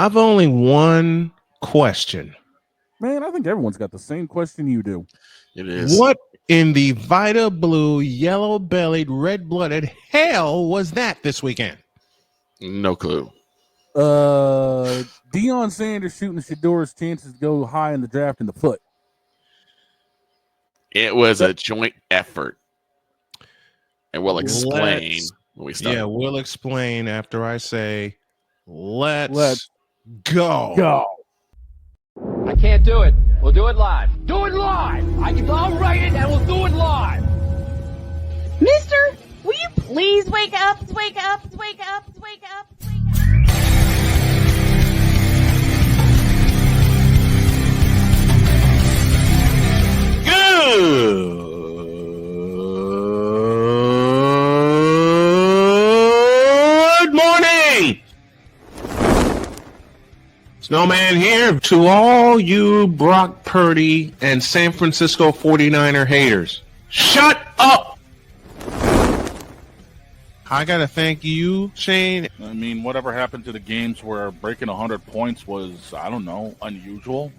I've only one question. Man, I think everyone's got the same question you do. It is. What in the Vita Blue, yellow-bellied, red-blooded hell was that this weekend? No clue. Deion Sanders shooting Shedeur's chances to go high in the draft in the foot. It was a joint effort. And we'll explain when we start. Yeah, we'll explain after I say, let's go. I can't do it. We'll do it live. Do it live. I'll write it and we'll do it live. Mister, will you please wake up, wake up, wake up, wake up, wake up? Good morning. Snowman here to all you Brock Purdy and San Francisco 49er haters. Shut up! I gotta thank you, Shane. I mean, whatever happened to the games where breaking 100 points was, I don't know, unusual?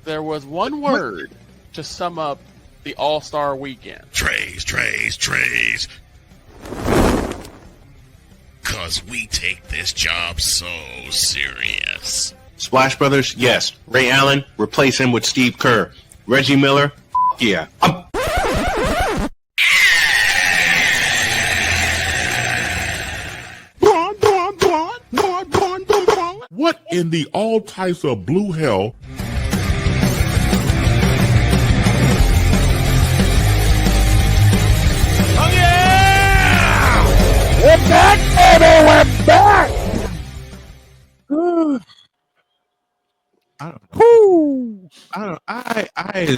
There was one word to sum up the All-Star weekend. Trays. Cause we take this job so serious. Splash Brothers, yes. Ray Allen, replace him with Steve Kerr. Reggie Miller, yeah. What in the all types of blue hell? Oh yeah! We're back, baby! We're back! I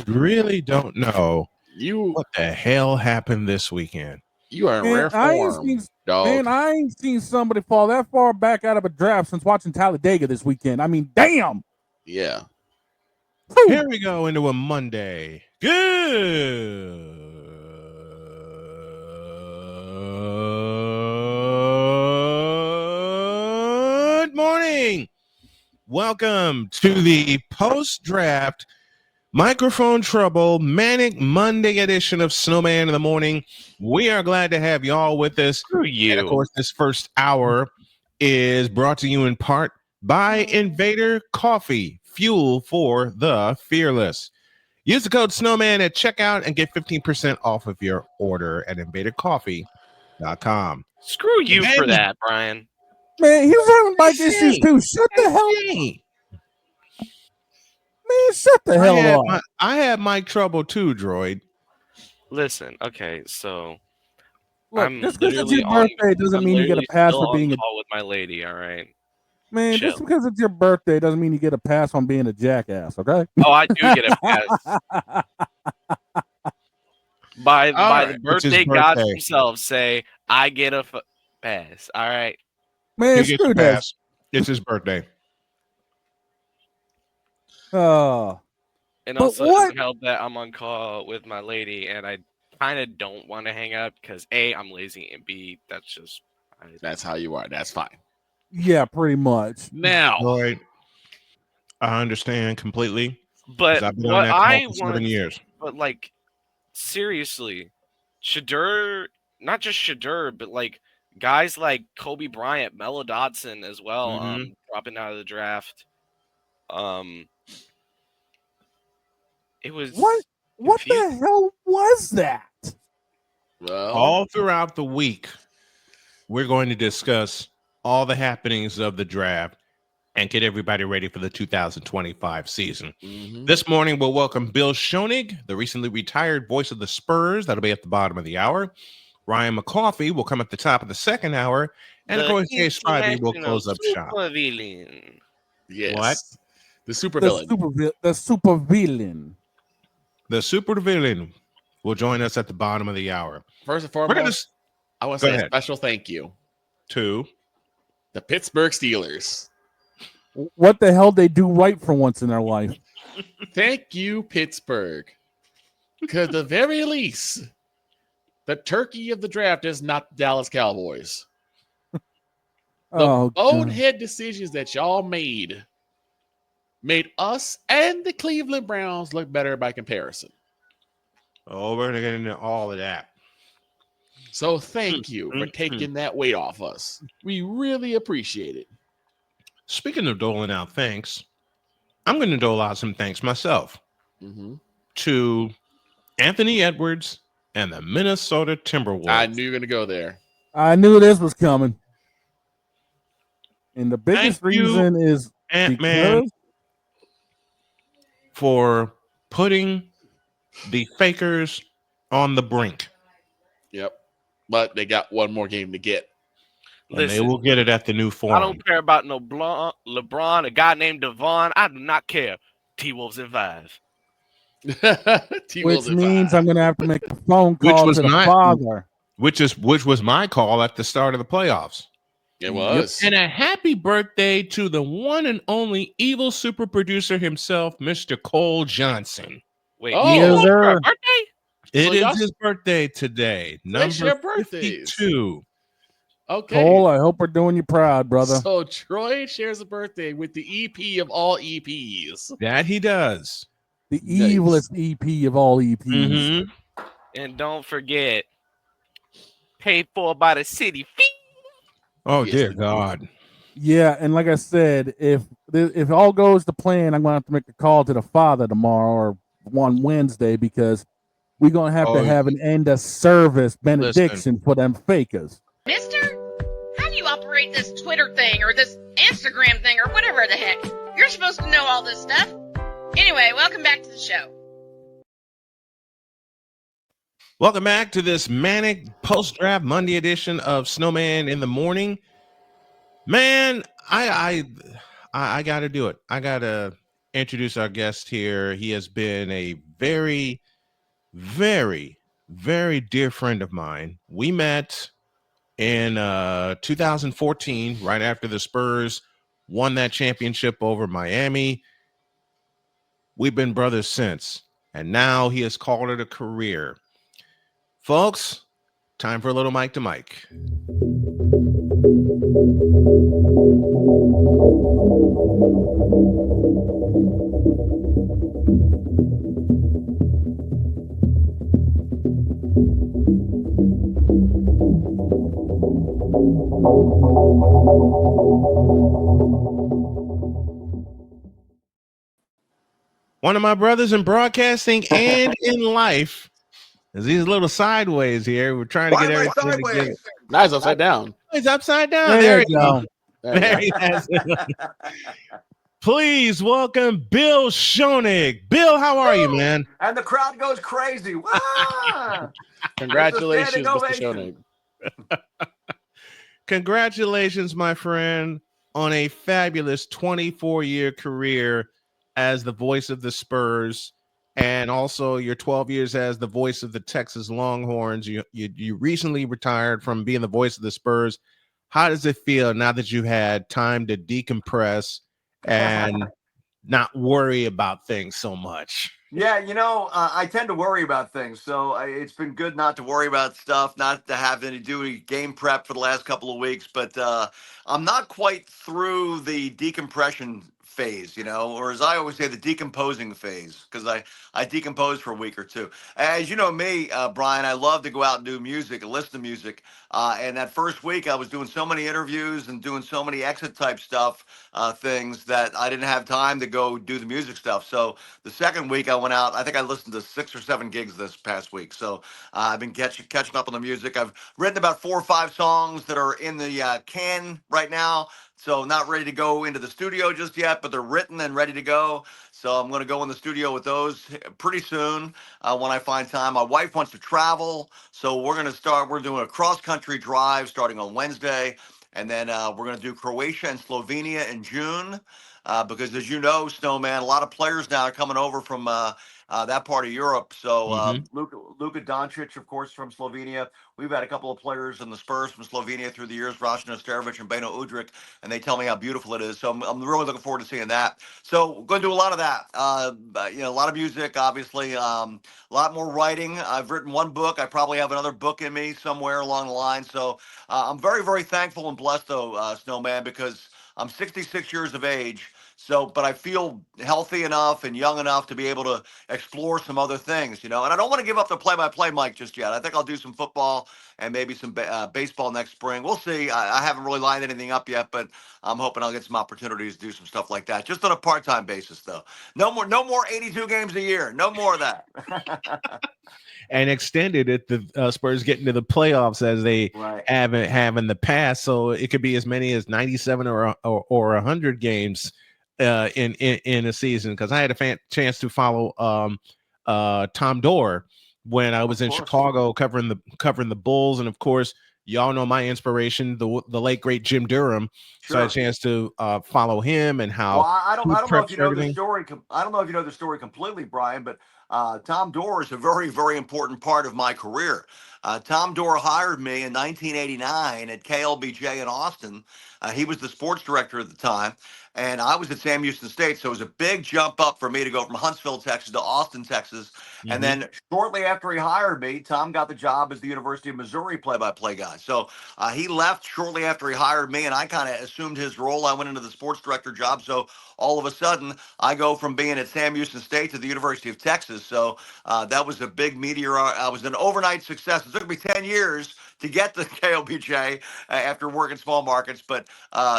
really don't know what the hell happened this weekend. You are in rare form, dog. Man, I ain't seen somebody fall that far back out of a draft since watching Talladega this weekend. I mean, damn. Yeah. Here we go into a Monday. Good morning. Welcome to the post-draft microphone trouble manic Monday edition of Snowman in the Morning. We are glad to have y'all with us. Screw you. And of course, this first hour is brought to you in part by Invader Coffee, fuel for the fearless. Use the code Snowman at checkout and get 15% off of your order at invadercoffee.com. Screw you for that, Brian. Man, he was having bike issues too. Shut the hell up. Man, shut the hell up. I had mic trouble too, Droid. Listen, okay, so look, just because it's your birthday doesn't mean you get a pass for being a call with my lady, all right? Man, just because it's your birthday doesn't mean you get a pass on being a jackass, okay? Oh, I do get a pass. by the birthday gods themselves say, I get a pass, all right? Man, screw that. It's his birthday. And also, it doesn't help that I'm on call with my lady, and I kind of don't want to hang up because A, I'm lazy, and B, that's just... That's how you are. That's fine. Yeah, pretty much. Now, Droid, I understand completely. But I've been on that call for 7 years. But like, seriously, Shedeur, not just Shedeur, but like guys like Kobe Bryant, Melo Dotson as well, dropping out of the draft. It was what the hell was that? Well, all throughout the week, we're going to discuss all the happenings of the draft and get everybody ready for the 2025 season. This morning, we'll welcome Bill Schoening, the recently retired voice of the Spurs. That'll be at the bottom of the hour. Ryan McCoffey will come at the top of the second hour. And of course, Jay Spivey will close up shop. Villain. Yes. What? The super villain. The super villain. The super villain will join us at the bottom of the hour. First and foremost, I want to say a special thank you to the Pittsburgh Steelers. What the hell they do right for once in their life? Thank you, Pittsburgh. Because at the very least, The turkey of the draft is not the Dallas Cowboys. The Oh, God. bonehead decisions that y'all made us and the Cleveland Browns look better by comparison. Oh, we're going to get into all of that. So thank you for taking that weight off us. We really appreciate it. Speaking of doling out thanks, I'm going to dole out some thanks myself to Anthony Edwards and the Minnesota Timberwolves. I knew you were going to go there. I knew this was coming. And the biggest Thank you, reason is Ant-Man, because for putting the Fakers on the brink. Yep. But they got one more game to get. And they will get it at the new Forum. I don't care about no LeBron, a guy named Devon. I do not care. T-Wolves in 5. Which means I'm going to have to make a phone call to the father. Which was my call at the start of the playoffs. It was. And a happy birthday to the one and only evil super producer himself, Mr. Cole Johnson. Wait, yes, sir. birthday? It is his birthday today. Number 52. Okay. Cole, I hope we're doing you proud, brother. So Troy shares a birthday with the EP of all EPs. That he does. The evilest EP of all EPs. And don't forget, paid for by the city fee. Oh, dear God. Yeah, and like I said, if all goes to plan, I'm going to have to make a call to the father tomorrow or on Wednesday because we're going to have to have an end of service benediction for them fakers. Mister, how do you operate this Twitter thing or this Instagram thing or whatever the heck? You're supposed to know all this stuff. Anyway, welcome back to the show. Welcome back to this manic post-draft Monday edition of Snowman in the Morning. Man, I got to do it. I got to introduce our guest here. He has been a very, very, very dear friend of mine. We met in 2014, right after the Spurs won that championship over Miami. We've been brothers since, and now he has called it a career. Folks, time for a little mic to mic. One of my brothers in broadcasting and in life. He's a little sideways here. We're trying to get everything together. Nice upside down. He's upside down. There you go. There he has it. Please welcome Bill Schoening. Bill, how are you, man? And the crowd goes crazy. Wow. Congratulations, Mr. Schoening. Congratulations, my friend, on a fabulous 24-year career as the voice of the Spurs, and also your 12 years as the voice of the Texas Longhorns. You recently retired from being the voice of the Spurs. How does it feel now that you've had time to decompress and not worry about things so much? Yeah, I tend to worry about things, so it's been good not to worry about stuff, not to have any do any game prep for the last couple of weeks, but I'm not quite through the decompression phase, or as I always say, the decomposing phase, because I decompose for a week or two. As you know me, Brian, I love to go out and do music and listen to music. And that first week, I was doing so many interviews and doing so many exit type stuff, things that I didn't have time to go do the music stuff. So the second week I went out, I think I listened to 6 or 7 gigs this past week. So I've been catching up on the music. I've written about 4 or 5 songs that are in the can right now. So not ready to go into the studio just yet, but they're written and ready to go. So I'm going to go in the studio with those pretty soon when I find time. My wife wants to travel, so we're doing a cross-country drive starting on Wednesday. And then we're going to do Croatia and Slovenia in June because, as you know, Snowman, a lot of players now are coming over from that part of Europe. So Mm-hmm. Luka Doncic, of course, from Slovenia. We've had a couple of players in the Spurs from Slovenia through the years, Rajan Osterovic and Beno Udrih, and they tell me how beautiful it is. So I'm really looking forward to seeing that. So we're going to do a lot of that. A lot of music, obviously, a lot more writing. I've written one book. I probably have another book in me somewhere along the line. So I'm very, very thankful and blessed, though, Snowman, because I'm 66 years of age. So, but I feel healthy enough and young enough to be able to explore some other things, and I don't want to give up the play-by-play mic just yet. I think I'll do some football and maybe some baseball next spring. We'll see. I haven't really lined anything up yet, but I'm hoping I'll get some opportunities to do some stuff like that, just on a part-time basis, though. No more 82 games a year. No more of that. And extended if the Spurs get into the playoffs as they have in the past. So it could be as many as 97 or 100 games in a season. Because I had a chance to follow Tom Dorr when I was in Chicago covering the Bulls, and of course, y'all know my inspiration, the late great Jim Durham. Sure. So I had a chance to follow him and how. Well, I don't know if you know the story. I don't know if you know the story completely, Brian, but Tom Dorr is a very, very important part of my career. Tom Dorr hired me in 1989 at KLBJ in Austin. He was the sports director at the time, and I was at Sam Houston State. So it was a big jump up for me to go from Huntsville, Texas to Austin, Texas. Mm-hmm. And then shortly after he hired me, Tom got the job as the University of Missouri play-by-play guy. So he left shortly after he hired me, and I kind of assumed his role. I went into the sports director job. So all of a sudden, I go from being at Sam Houston State to the University of Texas. So that was a big meteor. I was an overnight success. It took me 10 years to get to KLBJ after working small markets. But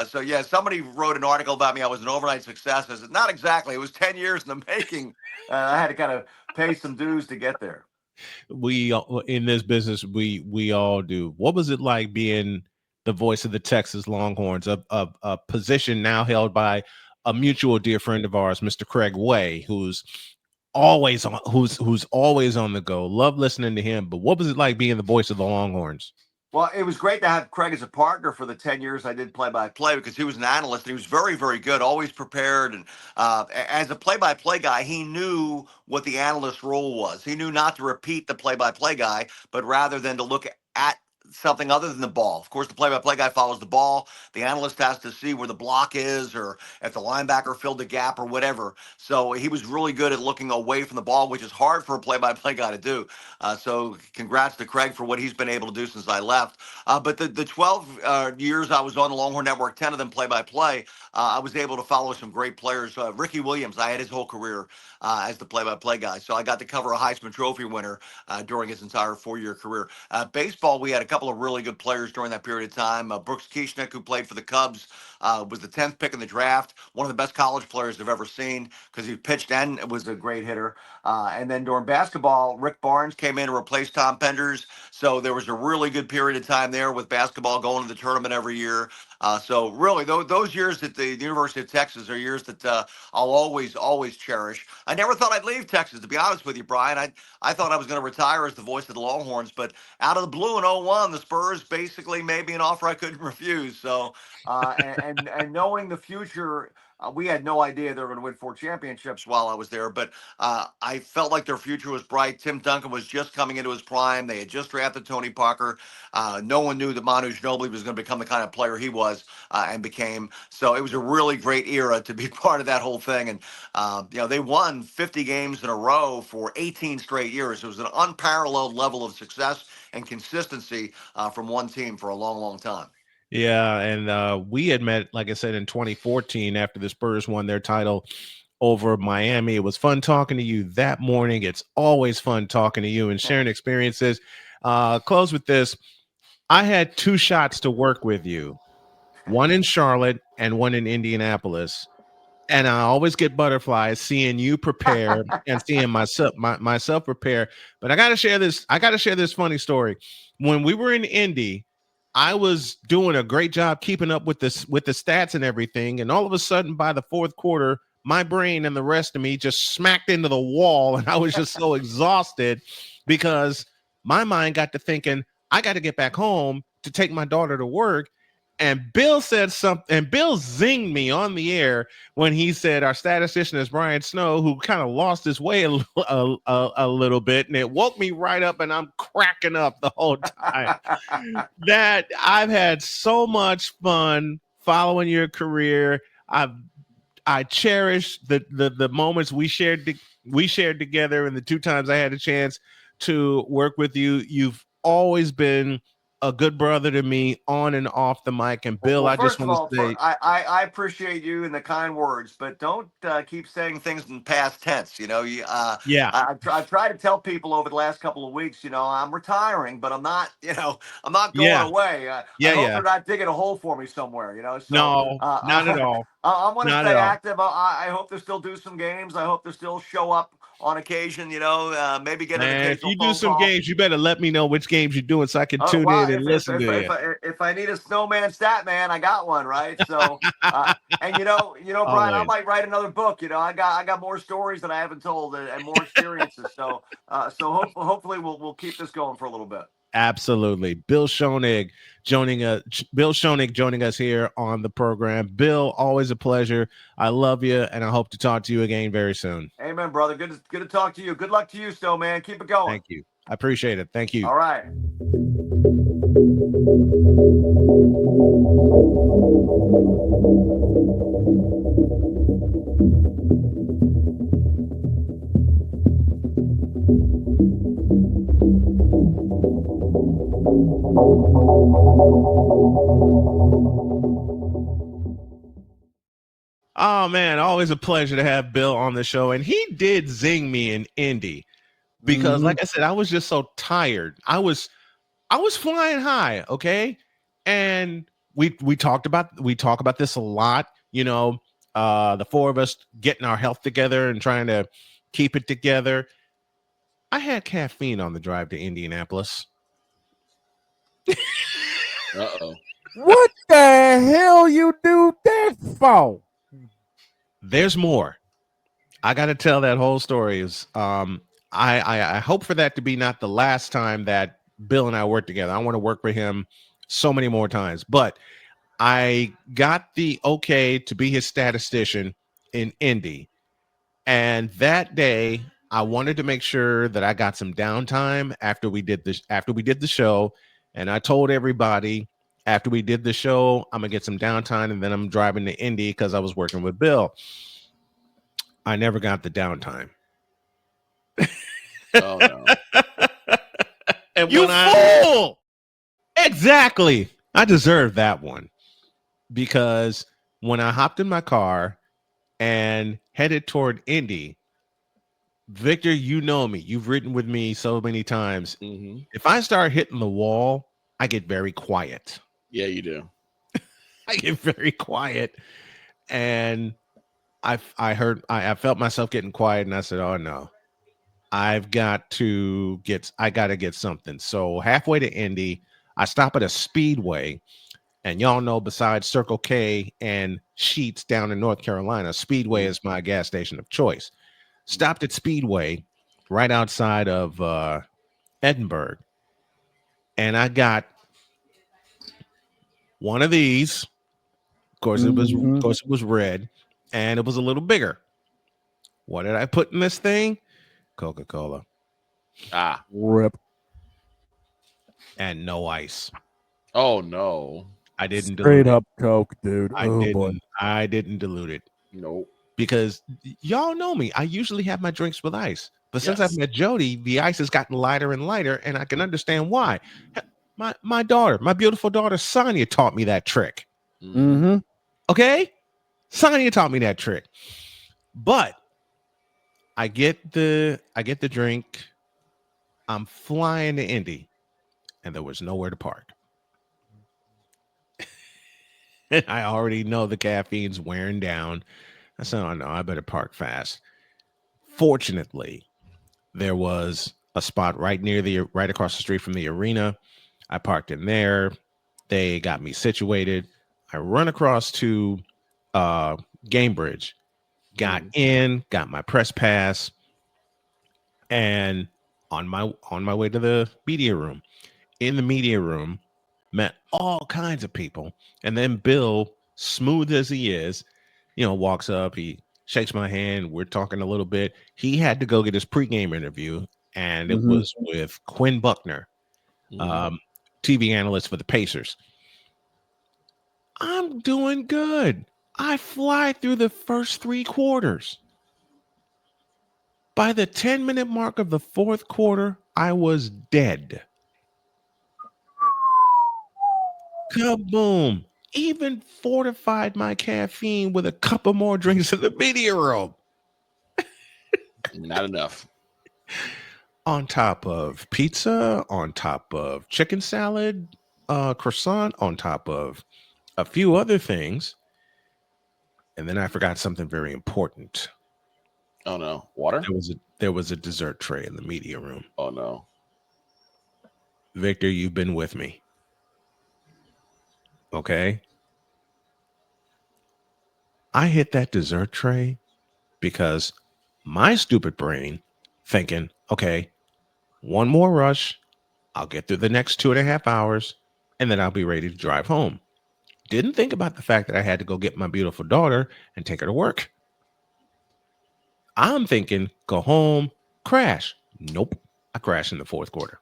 so, yeah, somebody wrote an article about me. I was an overnight success. I said, not exactly. It was 10 years in the making. I had to kind of pay some dues to get there. We in this business, we all do. What was it like being the voice of the Texas Longhorns, a position now held by a mutual dear friend of ours, Mr. Craig Way, who's always on the go? Love listening to him. But what was it like being the voice of the Longhorns? Well, it was great to have Craig as a partner for the 10 years I did play-by-play, because he was an analyst and he was very, very good, always prepared. And as a play-by-play guy, he knew what the analyst role was. He knew not to repeat the play-by-play guy, but rather than to look at something other than the ball. Of course, the play-by-play guy follows the ball. The analyst has to see where the block is, or if the linebacker filled the gap or whatever. So he was really good at looking away from the ball, which is hard for a play-by-play guy to do. So congrats to Craig for what he's been able to do since I left. But the 12 years I was on the Longhorn Network, 10 of them play-by-play, I was able to follow some great players. Ricky Williams, I had his whole career as the play-by-play guy. So I got to cover a Heisman Trophy winner during his entire 4-year career. Baseball, we had a couple of really good players during that period of time. Brooks Kieschnick, who played for the Cubs, was the 10th pick in the draft. One of the best college players I've ever seen, because he pitched and was a great hitter. And then during basketball, Rick Barnes came in to replace Tom Penders. So there was a really good period of time there with basketball going to the tournament every year. So really, those years at the University of Texas are years that I'll always cherish. I never thought I'd leave Texas, to be honest with you, Brian. I thought I was going to retire as the voice of the Longhorns, but out of the blue in 01, the Spurs basically made me an offer I couldn't refuse. So, and knowing the future, we had no idea they were going to win 4 championships while I was there, but I felt like their future was bright. Tim Duncan was just coming into his prime. They had just drafted Tony Parker. No one knew that Manu Ginobili was going to become the kind of player he was and became. So it was a really great era to be part of that whole thing. And, they won 50 games in a row for 18 straight years. It was an unparalleled level of success and consistency from one team for a long, long time. Yeah, and we had met, like I said, in 2014 after the Spurs won their title over Miami. It was fun talking to you that morning. It's always fun talking to you and sharing experiences. Close with this. I had 2 shots to work with you, one in Charlotte and one in Indianapolis. And I always get butterflies seeing you prepare and seeing myself prepare. But I got to share this. I got to share this funny story. When we were in Indy, I was doing a great job keeping up with the stats and everything. And all of a sudden, by the 4th quarter, my brain and the rest of me just smacked into the wall. And I was just so exhausted because my mind got to thinking, I got to get back home to take my daughter to work. And Bill said something, and Bill zinged me on the air when he said our statistician is Brian Snow, who kind of lost his way a little bit, and it woke me right up, and I'm cracking up the whole time. That I've had so much fun following your career. I cherish the moments we shared together, and the 2 times I had a chance to work with you. You've always been a good brother to me on and off the mic. And Bill, Well, I just first of want all, to say, I appreciate you and the kind words, but don't keep saying things in past tense. yeah, I've tried to tell people over the last couple of weeks, I'm retiring, but I'm not, I'm not going yeah, away. I hope yeah. they're not digging a hole for me somewhere, So No, not at all. I'm going to Not stay at all. active. I hope they still do some games. I hope they still show up on occasion, maybe get an Man, if occasional you do phone some call. games, you better let me know which games you're doing so I can tune Well, in and listen to you. if I need a Snowman stat man, I got one, right? So, and Brian, I Always. might write another book. I got more stories that I haven't told and more experiences. So, hopefully we'll keep this going for a little bit. Absolutely. Bill Schoening joining us here on the program. Bill, always a pleasure. I love you, and I hope to talk to you again very soon. Amen, brother. Good to talk to you. Good luck to you, Snowman. Keep it going. Thank you. I appreciate it. Thank you. All right. Oh man, always a pleasure to have Bill on the show. And he did zing me in Indy because, like I said, I was just so tired. I was flying high, okay? And we talk about this a lot, the 4 of us getting our health together and trying to keep it together. I had caffeine on the drive to Indianapolis. Uh-oh. What the hell you do that for? There's more. I got to tell that whole story. I hope for that to be not the last time that Bill and I work together. I want to work with him so many more times. But I got the okay to be his statistician in Indy. And that day, I wanted to make sure that I got some downtime after we did the show. And I told everybody after we did the show, I'm going to get some downtime and then I'm driving to Indy because I was working with Bill. I never got the downtime. Oh, no. And you fool! Exactly. I deserved that one. Because when I hopped in my car and headed toward Indy, Victor, you know me. You've ridden with me so many times. Mm-hmm. If I start hitting the wall, I get very quiet. Yeah, you do. I get very quiet. And I felt myself getting quiet, and I said, oh, no. I got to get something. So halfway to Indy, I stop at a Speedway. And y'all know, besides Circle K and Sheetz down in North Carolina, Speedway is my gas station of choice. Stopped at Speedway right outside of Edinburgh. And I got one of these. Of course, it was red, and it was a little bigger. What did I put in this thing? Coca-Cola. Rip. And no ice. Oh no. I didn't straight up Coke, dude. I didn't dilute it. Nope. Because y'all know me. I usually have my drinks with ice. But since I've met Jody, the ice has gotten lighter and lighter, and I can understand why. My daughter, my beautiful daughter, Sonia, taught me that trick. Mm-hmm. Okay? Sonia taught me that trick. But I get the drink. I'm flying to Indy, and there was nowhere to park. And I already know the caffeine's wearing down. I said, oh no, I better park fast. Fortunately, there was a spot right across the street from the arena. I parked in there. They got me situated. I run across to Gamebridge, got in, got my press pass, and on my way to the media room. In the media room, met all kinds of people. And then Bill, smooth as he is, walks up, he shakes my hand. We're talking a little bit. He had to go get his pregame interview, and it was with Quinn Buckner, TV analyst for the Pacers. I'm doing good. I fly through the first 3 quarters. By the 10-minute mark of the 4th quarter, I was dead. Kaboom. Even fortified my caffeine with a couple more drinks in the media room. Not enough. On top of pizza, on top of chicken salad, croissant, on top of a few other things. And then I forgot something very important. Oh no, water? There was a dessert tray in the media room. Oh no. Victor, you've been with me. Okay. I hit that dessert tray because my stupid brain thinking, okay, one more rush, I'll get through the next 2.5 hours, and then I'll be ready to drive home. Didn't think about the fact that I had to go get my beautiful daughter and take her to work. I'm thinking, go home, crash. Nope. I crashed in the 4th quarter.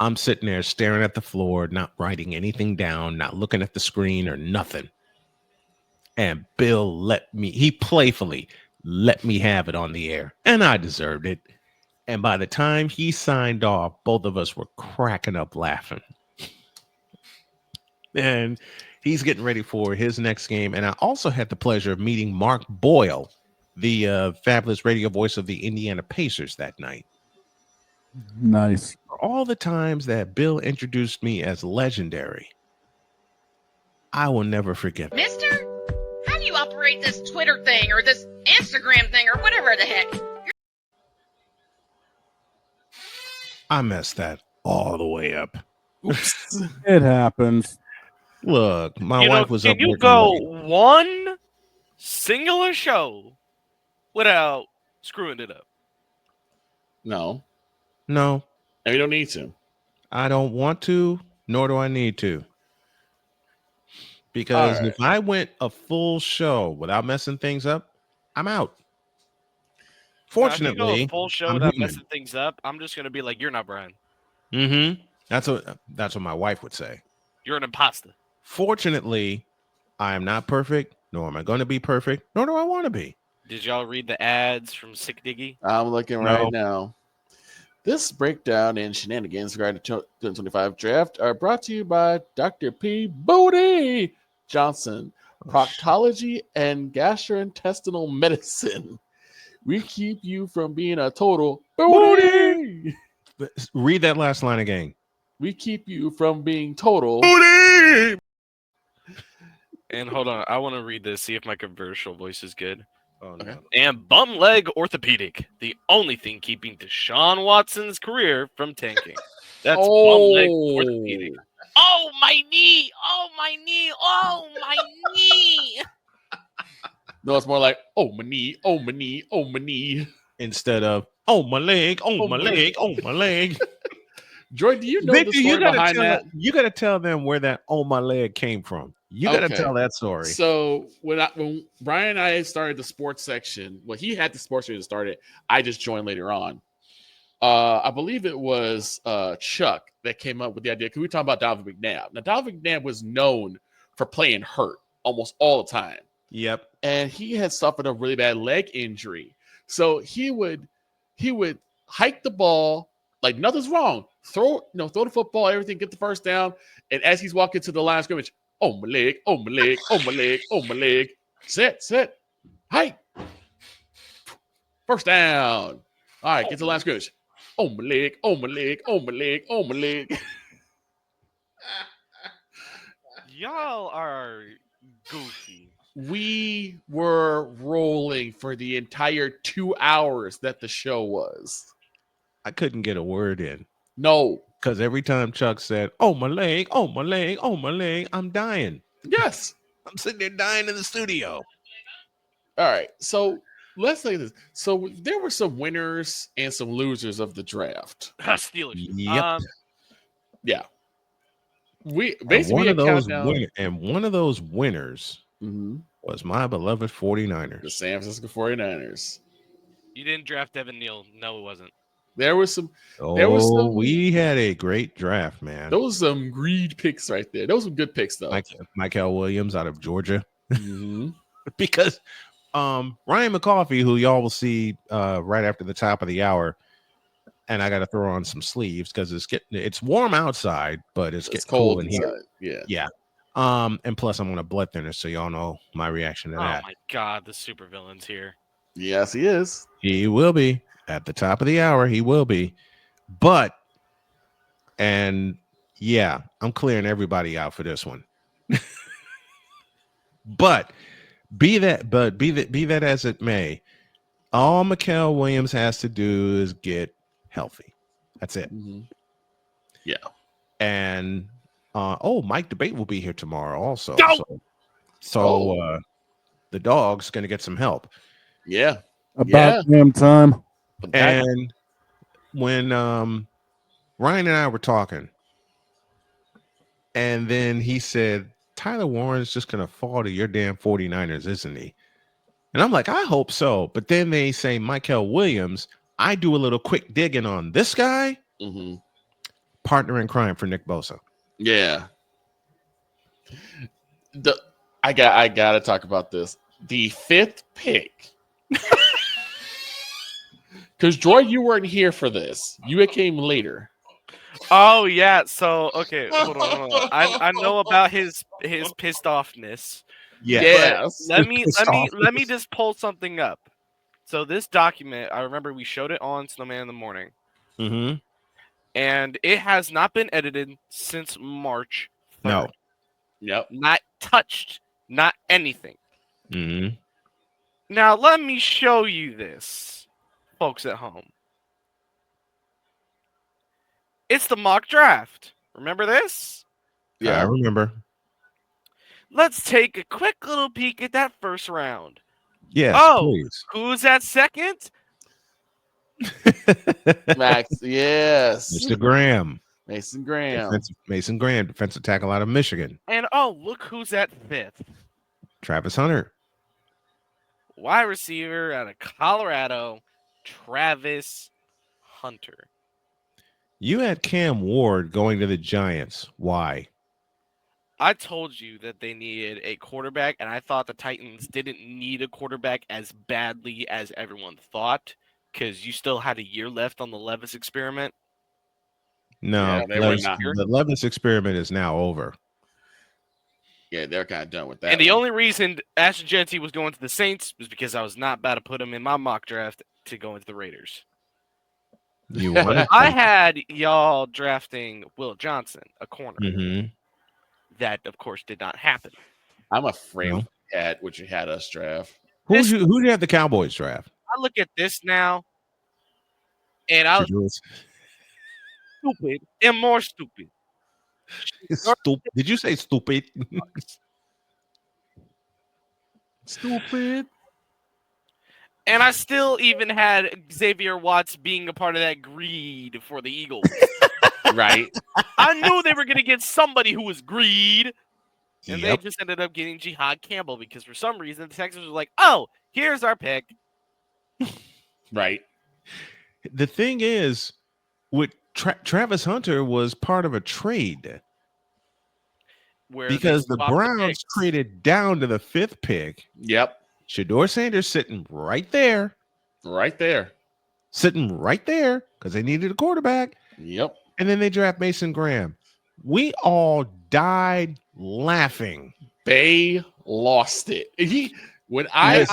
I'm sitting there staring at the floor, not writing anything down, not looking at the screen or nothing. And Bill he playfully let me have it on the air, and I deserved it. And by the time he signed off, both of us were cracking up laughing. And he's getting ready for his next game. And I also had the pleasure of meeting Mark Boyle, the fabulous radio voice of the Indiana Pacers that night. Nice. All the times that Bill introduced me as legendary, I will never forget. Mister, how do you operate this Twitter thing or this Instagram thing or whatever the heck? I messed that all the way up. Oops. It happens. Look, my wife was up Can you working go late. one singular show without screwing it up? No. No. And we don't need to. I don't want to, nor do I need to. Because if I went a full show without messing things up, I'm out. Fortunately, if you go a full show I'm without human. messing things up, I'm just gonna be like, "You're not Brian. That's what my wife would say. You're an imposter." Fortunately, I am not perfect, nor am I going to be perfect, nor do I want to be. Did y'all read the ads from Sick Diggy? I'm looking right now. This breakdown and shenanigans regarding the 2025 draft are brought to you by Dr. P. Booty Johnson, Proctology and Gastrointestinal Medicine. We keep you from being a total booty. Read that last line again. We keep you from being total booty. And hold on, I want to read this, see if my commercial voice is good. Oh, no. And bum leg orthopedic, the only thing keeping Deshaun Watson's career from tanking. That's bum leg orthopedic. Oh, my knee! Oh, my knee! Oh, my knee! No, it's more like, oh, my knee, oh, my knee, oh, my knee. Instead of, oh, my leg, oh, my leg, oh, my leg. Joy, do you know the story behind that? You got to tell them where that "oh my leg" came from. You got to tell that story. So when Brian and I started the sports section, well, he had the sports section started. I just joined later on. I believe it was Chuck that came up with the idea because we were talking about Donovan McNabb. Now, Donovan McNabb was known for playing hurt almost all the time. Yep, and he had suffered a really bad leg injury. So he would hike the ball like nothing's wrong. Throw the football, everything, get the first down. And as he's walking to the line of scrimmage, oh my leg, oh my leg, oh my leg, oh my leg. Set, hike. First down. All right, get to the line of scrimmage. Oh my leg, oh my leg, oh my leg, oh my leg. Y'all are goofy. We were rolling for the entire 2 hours that the show was. I couldn't get a word in. No. Because every time Chuck said, oh, my leg, oh, my leg, oh, my leg, I'm dying. Yes. I'm sitting there dying in the studio. All right. So let's say this. So there were some winners and some losers of the draft. Steelers. Yep. Yeah. We basically one of those winners was my beloved 49ers. The San Francisco 49ers. You didn't draft Devin Neal. No, it wasn't. There was some. We had a great draft, man. Those some greed picks right there. Those were good picks, though. Michael Williams out of Georgia. Because Ryan McCoffey, who y'all will see right after the top of the hour, and I got to throw on some sleeves because it's warm outside, but it's getting cold in here. Yeah. And plus I'm on a blood thinner, so y'all know my reaction to that. Oh my God, the supervillain's here. Yes, he is. He will be at the top of the hour. He will be, I'm clearing everybody out for this one. But be that as it may, all Mikel Williams has to do is get healthy. That's it. Yeah. And Mike Debate will be here tomorrow also. Go! The dog's going to get some help. Yeah. About damn time. And when Ryan and I were talking, and then he said, Tyler Warren's just going to fall to your damn 49ers, isn't he? And I'm like, I hope so. But then they say Mikel Williams. I do a little quick digging on this guy. Partner in crime for Nick Bosa. Yeah. I got to talk about this. The 5th pick. Because Joy, you weren't here for this. You came later. Oh yeah. So okay, hold on. I know about his pissed offness. Yes. Let me just pull something up. So this document, I remember we showed it on Snowman in the morning. And it has not been edited since March 3rd. No. Yep. Not touched. Not anything. Now let me show you this, folks at home. It's the mock draft. Remember this? Yeah, I remember. Let's take a quick little peek at that first round. Yes, please. Who's at second? Max, yes. Mr. Graham. Mason Graham. Mason Graham, defensive tackle out of Michigan. And look who's at 5th. Travis Hunter. Wide receiver out of Colorado, Travis Hunter. You had Cam Ward going to the Giants. Why? I told you that they needed a quarterback, and I thought the Titans didn't need a quarterback as badly as everyone thought, because you still had a year left on the Levis experiment. No, the Levis experiment is now over. Yeah, they're kind of done with that. And the only reason Ashton Jeanty was going to the Saints was because I was not about to put him in my mock draft to go into the Raiders. You what? I had y'all drafting Will Johnson, a corner. That, of course, did not happen. I'm afraid at what you had us draft. Who did you have the Cowboys draft? I look at this now, and I was stupid and more stupid. Did you say stupid? Stupid. And I still even had Xavier Watts being a part of that greed for the Eagles. Right. I knew they were going to get somebody who was greed. And they just ended up getting Jihad Campbell because for some reason the Texans were like, oh, here's our pick. Right. The thing is, with Travis Hunter was part of a trade. Because the Browns traded down to the 5th pick. Yep. Shedeur Sanders sitting right there. Sitting right there because they needed a quarterback. Yep. And then they draft Mason Graham. We all died laughing. They lost it. When I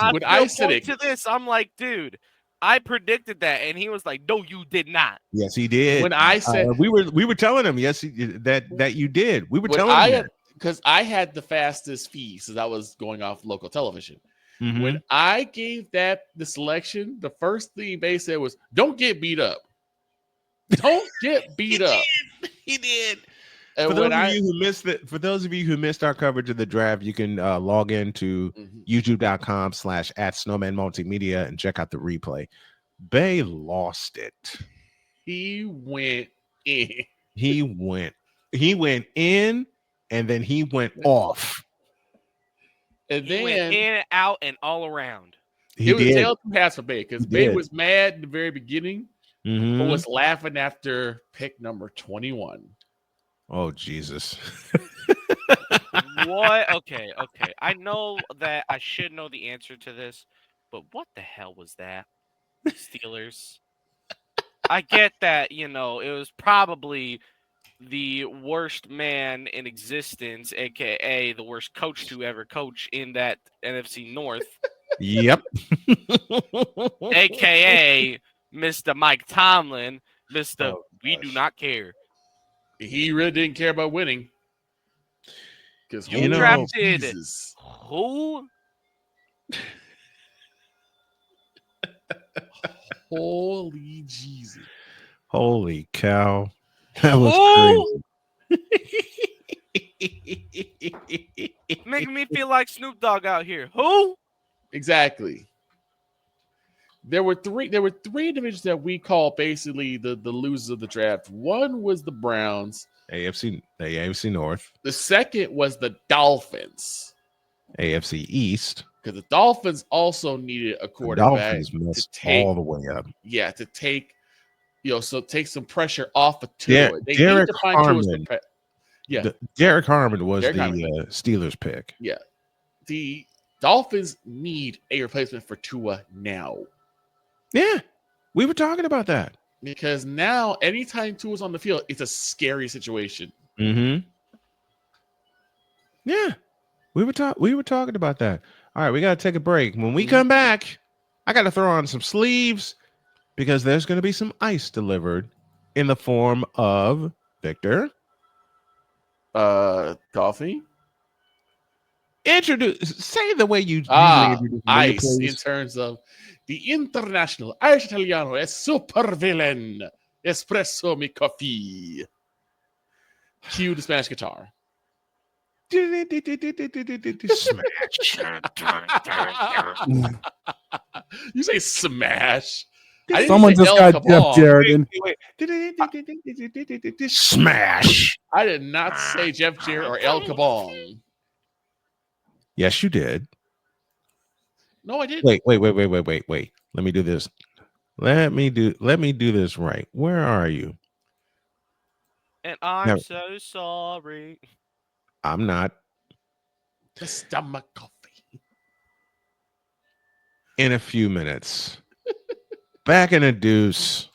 said it to this, I'm like, dude, I predicted that, and he was like, no, you did not. Yes, he did. When I said we were telling him, yes, that you did. We were telling him because I had the fastest feed since I was going off local television. Mm-hmm. When I gave the selection, the first thing they said was, "Don't get beat up. Don't get beat up." He did. And For those of you who missed our coverage of the draft, you can log into youtube.com/@Snowman Multimedia and check out the replay. Bay lost it. He went in. He went. He went in and then he went off. And He then went in, out, and all around. He it was a did. tale of two halves for Bay because Bay was mad in the very beginning, but Mhm. was laughing after pick number 21. Oh, Jesus. What? Okay. I know that I should know the answer to this, but what the hell was that? Steelers. I get that, it was probably the worst man in existence, aka the worst coach to ever coach in that NFC North, Yep. aka Mr. Mike Tomlin, Mr. We do not care. He really didn't care about winning. Because You drafted who? Holy Jesus. Holy cow. That was Making me feel like Snoop Dogg out here. Who? Exactly. There were three divisions that we call basically the losers of the draft. One was the Browns. AFC North. The second was the Dolphins. AFC East. Because the Dolphins also needed a quarterback to take all the way up. Yeah, to take, so take some pressure off of Tua. They Derek need to find Harmon. Derek Harmon was Derek the Harmon. Steelers pick. Yeah. The Dolphins need a replacement for Tua now. Yeah. We were talking about that. Because now, anytime Tua's on the field, it's a scary situation. Mm-hmm. Yeah. We were talking about that. All right, we got to take a break. When we come back, I got to throw on some sleeves because there's going to be some ice delivered in the form of Victor. Coffee. Say the way you usually introduce ice in terms of the international Irish Italiano è super villain espresso mi coffee. Cue the Spanish guitar. Smash. You say smash. Someone just got Jeff Jarrett. Smash. I did not say Jeff Jarrett or El Kabong. Yes, you did. No, I didn't. Wait. Let me do this. Let me do this right. Where are you? And I'm so sorry. I'm not. The stomach coffee. In a few minutes. Back in a deuce.